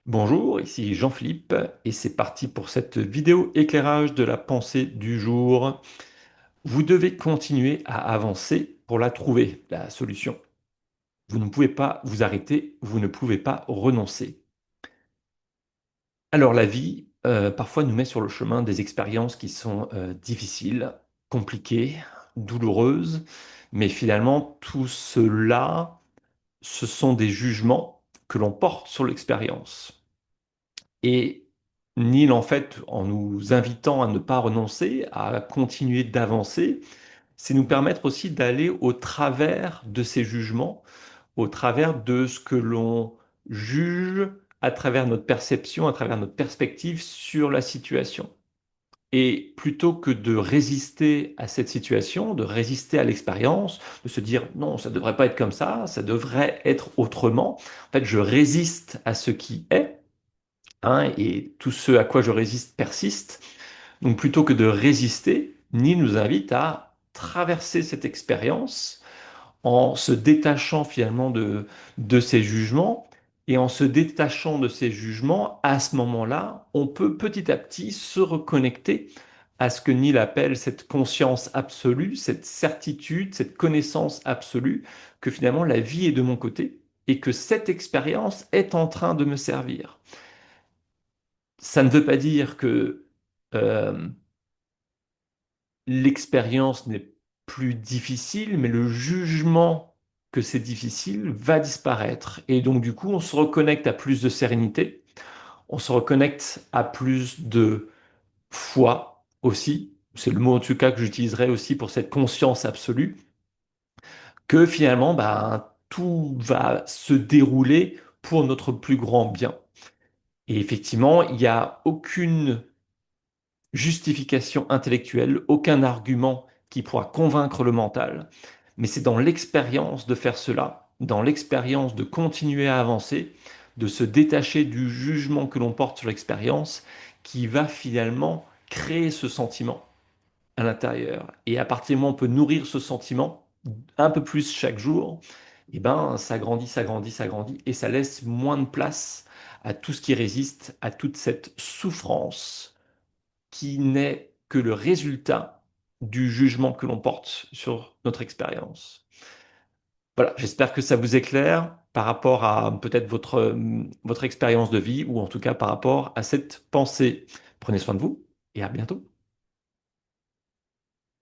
Bonjour, ici Jean-Philippe et c'est parti pour cette vidéo éclairage de la pensée du jour. Vous devez continuer à avancer pour la trouver, la solution. Vous ne pouvez pas vous arrêter, vous ne pouvez pas renoncer. Alors la vie, parfois nous met sur le chemin des expériences qui sont difficiles, compliquées, douloureuses, mais finalement tout cela, ce sont des jugements que l'on porte sur l'expérience. Et Neil, en fait, en nous invitant à ne pas renoncer, à continuer d'avancer, c'est nous permettre aussi d'aller au travers de ces jugements, au travers de ce que l'on juge, à travers notre perception, à travers notre perspective sur la situation. Et plutôt que de résister à cette situation, de résister à l'expérience, de se dire non, ça ne devrait pas être comme ça devrait être autrement, en fait, je résiste à ce qui est, hein, et tout ce à quoi je résiste persiste. Donc plutôt que de résister, Neil nous invite à traverser cette expérience en se détachant finalement de ces jugements. Et en se détachant de ces jugements, à ce moment-là, on peut petit à petit se reconnecter à ce que Neil appelle cette conscience absolue, cette certitude, cette connaissance absolue, que finalement la vie est de mon côté et que cette expérience est en train de me servir. Ça ne veut pas dire que euh, l'expérience n'est plus difficile, mais le jugement que c'est difficile va disparaître. Et donc, du coup, on se reconnecte à plus de sérénité, on se reconnecte à plus de foi aussi. C'est le mot en tout cas que j'utiliserai aussi pour cette conscience absolue, que finalement, ben, tout va se dérouler pour notre plus grand bien. Et effectivement, il n'y a aucune justification intellectuelle, aucun argument qui pourra convaincre le mental, mais c'est dans l'expérience de faire cela, dans l'expérience de continuer à avancer, de se détacher du jugement que l'on porte sur l'expérience, qui va finalement créer ce sentiment à l'intérieur. Et à partir du moment où on peut nourrir ce sentiment un peu plus chaque jour, et ben ça grandit, ça grandit, ça grandit, et ça laisse moins de place à tout ce qui résiste, à toute cette souffrance qui n'est que le résultat du jugement que l'on porte sur notre expérience. Voilà, j'espère que ça vous éclaire par rapport à peut-être votre expérience de vie ou en tout cas par rapport à cette pensée. Prenez soin de vous et à bientôt.